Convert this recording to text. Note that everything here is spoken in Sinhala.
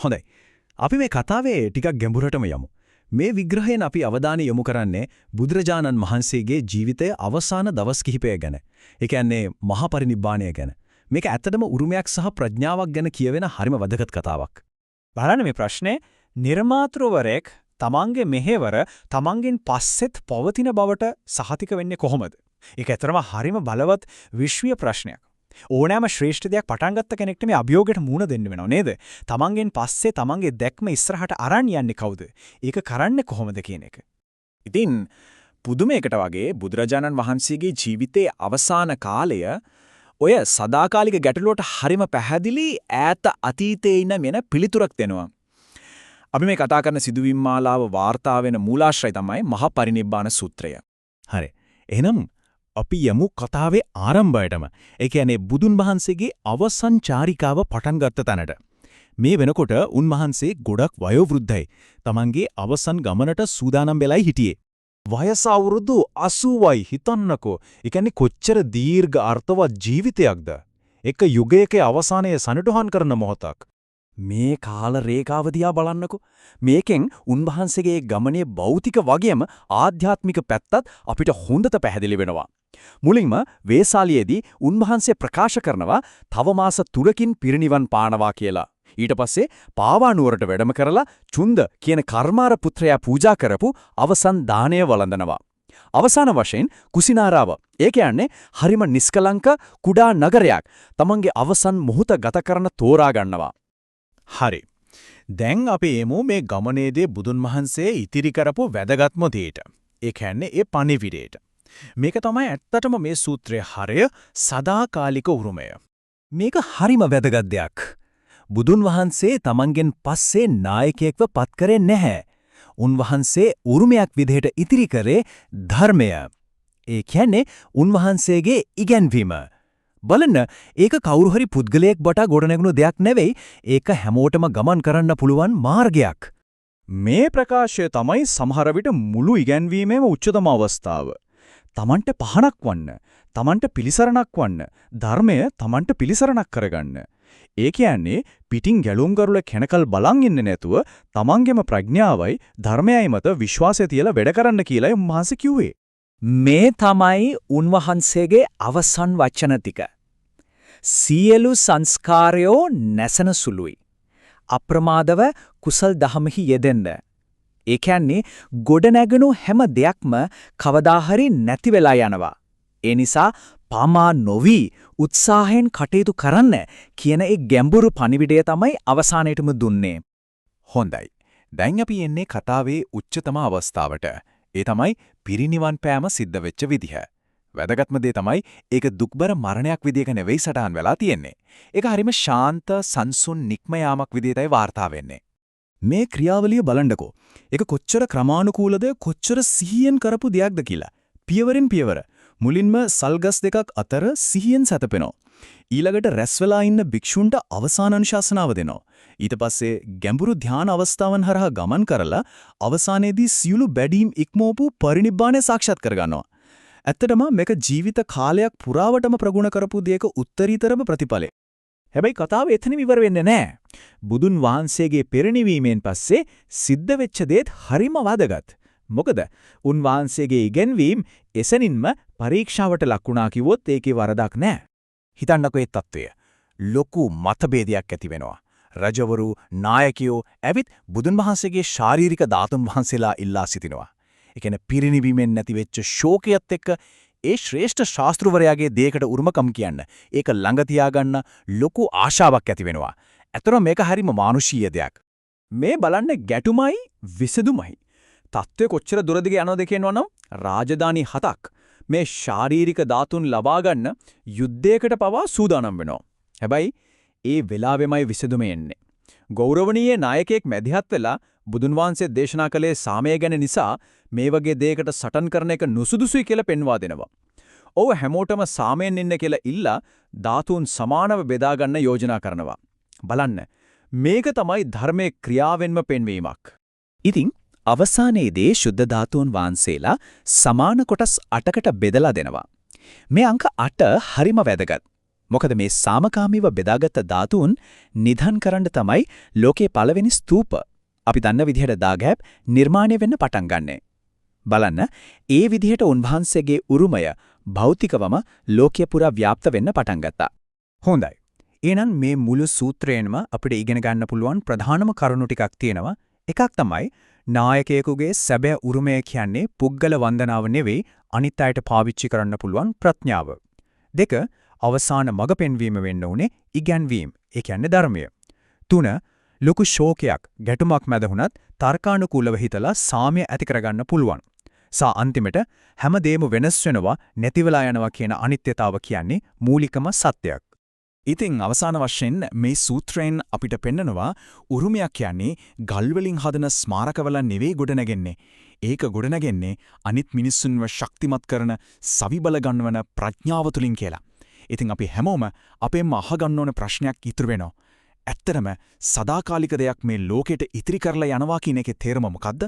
හොඳයි. අපි මේ කතාවේ ටිකක් ගැඹුරටම යමු. මේ විග්‍රහයෙන් අපි අවධානය යොමු කරන්නේ බුදුරජාණන් වහන්සේගේ ජීවිතයේ අවසාන දවස් කිහිපය ගැන. ඒ කියන්නේ මහා පරිනිබ්බාණය ගැන. මේක ඇත්තටම උරුමයක් සහ ප්‍රඥාවක් ගැන කියවෙන හරිම වැදගත් කතාවක්. බලන්න මේ ප්‍රශ්නේ නිර්මාතෘවරයෙක් තමන්ගේ මෙහෙවර තමන්ගෙන් පස්සෙත් පවතින බවට සහතික වෙන්නේ කොහොමද? ඒක ඇත්තටම හරිම බලවත් විශ්වීය ප්‍රශ්නයක්. ඕනෑම ශ්‍රේෂ්ඨ දෙයක් පටන් ගත්ත කෙනෙක්ට මේ අභියෝගයට මුහුණ දෙන්න වෙනව නේද? තමන්ගෙන් පස්සේ තමන්ගේ දැක්ම ඉස්සරහට අරන් යන්නේ කවුද? ඒක කරන්නේ කොහොමද කියන එක. ඉතින් පුදුමයකට වගේ බුදුරජාණන් වහන්සේගේ ජීවිතයේ අවසාන කාලය ඔය සදාකාලික ගැටලුවට හරිම පැහැදිලි ඈත අතීතයේ ඉන්න මෙන පිළිතුරක් දෙනවා. අපි මේ කතා කරන සිදුවීම් මාලාව වාර්තා වෙන මූලාශ්‍රය තමයි මහා පරිනිබ්බාන සූත්‍රය. හරි. එහෙනම් අපි යමු කතාවේ ආරම්භයටම. ඒ කියන්නේ බුදුන් වහන්සේගේ අවසන් චාරිකාව පටන් ගත්ත තැනට. මේ වෙනකොට උන්වහන්සේ ගොඩක් වයෝවෘද්ධයි. තමන්ගේ අවසන් ගමනට සූදානම් වෙලයි හිටියේ. වයස අවුරුදු 80යි හිතන්නකෝ. ඒ කියන්නේ කොච්චර දීර්ඝ අර්ථවත් ජීවිතයක්ද? එක යුගයක අවසානයේ සනිටුහන් කරන මොහොතක්. මේ කාල රේඛාව දිහා බලන්නකෝ. මේකෙන් උන්වහන්සේගේ ගමනේ භෞතික වගේම ආධ්‍යාත්මික පැත්තත් අපිට හොඳට පැහැදිලි වෙනවා. මුලින්ම වේසාලියේදී උන්වහන්සේ ප්‍රකාශ කරනවා තව මාස 3කින් පිරිනිවන් පානවා කියලා. ඊට පස්සේ පාවා නුවරට වැඩම කරලා චුන්ද කියන කර්මාර පුත්‍රයා පූජා කරපු අවසන් දාණය වළඳනවා. අවසාන වශයෙන් කුසිනාරාව. ඒ කියන්නේ හරිම නිස්කලංක කුඩා නගරයක්. තමන්ගේ අවසන් මොහොත ගත කරන තෝරා ගන්නවා. හරි. දැන් අපි එමු මේ ගමනේදී බුදුන් වහන්සේ ඉතිරි කරපු වැදගත්ම දෙයට. ඒ කියන්නේ ඒ පණිවිඩයට. මේක තමයි ඇත්තටම මේ සූත්‍රයේ හරය සදාකාලික උරුමය. මේක හරිම වැදගත් දෙයක්. බුදුන් වහන්සේ තමන්ගෙන් පස්සේ නායකයෙක්ව පත් කරේ නැහැ. උන්වහන්සේ උරුමයක් විදිහට ඉතිරි කරේ ධර්මය. ඒ කියන්නේ උන්වහන්සේගේ ඉගැන්වීම. බලන්න ඒක කවුරු හරි පුද්ගලයෙක් බට ගොඩනැගුණු දෙයක් නෙවෙයි. ඒක හැමෝටම ගමන් කරන්න පුළුවන් මාර්ගයක්. මේ ප්‍රකාශය තමයි සමහර විට මුළු ඉගැන්වීමේම උච්චතම අවස්ථාව. තමන්ට පහනක් වන්න, තමන්ට පිලිසරණක් වන්න, ධර්මය තමන්ට පිලිසරණක් කරගන්න. ඒ කියන්නේ පිටින් ගැලුම් කරුල කෙනකල් බලන් ඉන්නේ නැතුව තමන්ගේම ප්‍රඥාවයි ධර්මයයි මත විශ්වාසය තියලා වැඩ කරන්න කියලායි උන්වහන්සේ කිව්වේ. මේ තමයි උන්වහන්සේගේ අවසන් වචන ටික. සියලු සංස්කාරයෝ නැසන සුළුයි. අප්‍රමාදව කුසල් දහමෙහි යෙදෙන්න. ඒ කියන්නේ ගොඩ නැගුණු හැම දෙයක්ම කවදා හරි නැති වෙලා යනවා. ඒ නිසා පමා නොවි උත්සාහයෙන් කටයුතු කරන්න කියන ඒ ගැඹුරු පණිවිඩය තමයි අවසානයේටම දුන්නේ. හොඳයි. දැන් අපි එන්නේ කතාවේ උච්චතම අවස්ථාවට. ඒ තමයි පිරිනිවන් පෑම සිද්ධ වෙච්ච විදිහ. වැදගත්ම දේ තමයි ඒක දුක්බර මරණයක් විදිහක නෙවෙයි සටහන් වෙලා තියෙන්නේ. ඒක හරිම ශාන්ත සංසුන් නික්ම යාමක් විදිහටයි වාර්තා වෙන්නේ. මේ ක්‍රියාවලිය බලන්නකෝ. ඒක කොච්චර ක්‍රමානුකූලද කොච්චර සිහියෙන් කරපු දෙයක්ද කියලා. පියවරෙන් පියවර මුලින්ම සල්ගස් දෙකක් අතර සිහියෙන් සැතපෙනවා. ඊළඟට රැස් වෙලා ඉන්න භික්ෂුන්ට අවසාන අනුශාසනාව දෙනවා. ඊට පස්සේ ගැඹුරු ධානා අවස්ථාවන් හරහා ගමන් කරලා අවසානයේදී සියලු බැඩීම් ඉක්මවපු පරිනිබ්බාණය සාක්ෂාත් කරගන්නවා. ඇත්තටම මේක ජීවිත කාලයක් පුරාවටම ප්‍රගුණ කරපු දෙයක උත්තරීතරම ප්‍රතිඵලය. හැබැයි කතාව එතනම ඉවර වෙන්නේ නැහැ. බුදුන් වහන්සේගේ පෙරණිවීමෙන් පස්සේ සිද්ධ වෙච්ච දේත් හරිම වැදගත්. මොකද උන්වහන්සේගේ ඉගැන්වීම් එසනින්ම පරීක්ෂාවට ලක් වුණා කිව්වොත් ඒකේ වරදක් නැහැ. හිතන්නකෝ ඒ తত্ত্বය. ලොකු මතභේදයක් ඇති වෙනවා. රජවරු නායකයෝ ඇවිත් බුදුන් වහන්සේගේ ශාරීරික ධාතුන් වහන්සේලා ඉල්ලා සිටිනවා. ඒ කියන්නේ පිරිනිවීමෙන් නැති වෙච්ච ශෝකයත් එක්ක ඒ ශ්‍රේෂ්ඨ ශාස්ත්‍රවරයාගේ දෙයකට උරුමකම් කියන්න. ඒක ළඟ තියාගන්න ලොකු ආශාවක් ඇති වෙනවා. ඇත්තටම මේක හරිම මානුෂීය දෙයක්. මේ බලන්නේ ගැටුමයි විසඳුමයි. තත්ත්වය කොච්චර දුරදිග යනවද කියනවනම් රාජධානි 7ක් මේ ශාරීරික ධාතුන් ලබා ගන්න යුද්ධයකට පවා සූදානම් වෙනවා. හැබැයි ඒ වෙලාවෙමයි විසඳුම එන්නේ. ගෞරවනීය නායකයෙක් මැදිහත් වෙලා බුදුන් වහන්සේ දේශනා කළේ සාමය ගැන නිසා මේ වගේ දෙයකට සටන් කරන එක නුසුදුසුයි කියලා පෙන්වා දෙනවා. ඔව් හැමෝටම සාමයෙන් ඉන්න කියලා ඉල්ලා ධාතුන් සමානව බෙදා ගන්න යෝජනා කරනවා. බලන්න මේක තමයි ධර්මයේ ක්‍රියාවෙන්ම පෙන්වීමක්. ඉතින් අවසානයේදී ශුද්ධ ධාතුන් වහන්සේලා සමාන කොටස් 8කට බෙදලා දෙනවා. මේ අංක 8 හරිම වැදගත්. මොකද මේ සාමකාමීව බෙදාගත් ධාතුන් නිධන් කරන්න තමයි ලෝකේ පළවෙනි ස්තූප අපි දන්න විදිහට දාගැබ් නිර්මාණය වෙන්න පටන් ගන්නෙ. බලන්න ඒ විදිහට උන්වහන්සේගේ උරුමය භෞතිකවම ලෝකයේ පුරා ව්‍යාප්ත වෙන්න පටන් ගත්තා. හොඳයි. එහෙනම් මේ මුළු සූත්‍රයෙන්ම අපිට ඉගෙන ගන්න පුළුවන් ප්‍රධානම කරුණු ටිකක් තියෙනවා. එකක් තමයි නායකයෙකුගේ සැබෑ උරුමය කියන්නේ පුද්ගල වන්දනාව නෙවෙයි අනිත් අයට පාවිච්චි කරන්න පුළුවන් ප්‍රඥාව. දෙක අවසාන මඟ පෙන්වීම වෙන්න උනේ ඉගැන්වීම. ඒ කියන්නේ ධර්මය. 3 ලොකු ශෝකයක් ගැටුමක් මැද වුණත් තර්කානුකූලව හිතලා සාම්‍ය ඇති කරගන්න පුළුවන්. අන්තිමට හැමදේම වෙනස් වෙනවා නැතිවලා යනවා කියන අනිත්‍යතාව කියන්නේ මූලිකම සත්‍යයක්. ඉතින් අවසාන වශයෙන් මේ සූත්‍රයෙන් අපිට පෙන්නනවා උරුමයක් කියන්නේ ගල් වලින් හදන ස්මාරකවල නෙවෙයි ගොඩනගන්නේ. ඒක ගොඩනගන්නේ අනිත් මිනිස්සුන්ව ශක්තිමත් කරන සවිබල ගන්නවන ප්‍රඥාව තුලින් කියලා. ඉතින් අපි හැමෝම අපේම අහගන්න ඕන ප්‍රශ්නයක් ඉතුරු වෙනවා. ඇත්තටම සදාකාලික දෙයක් මේ ලෝකෙට ඉතිරි කරලා යනවා කියන එකේ තේරුම මොකද්ද?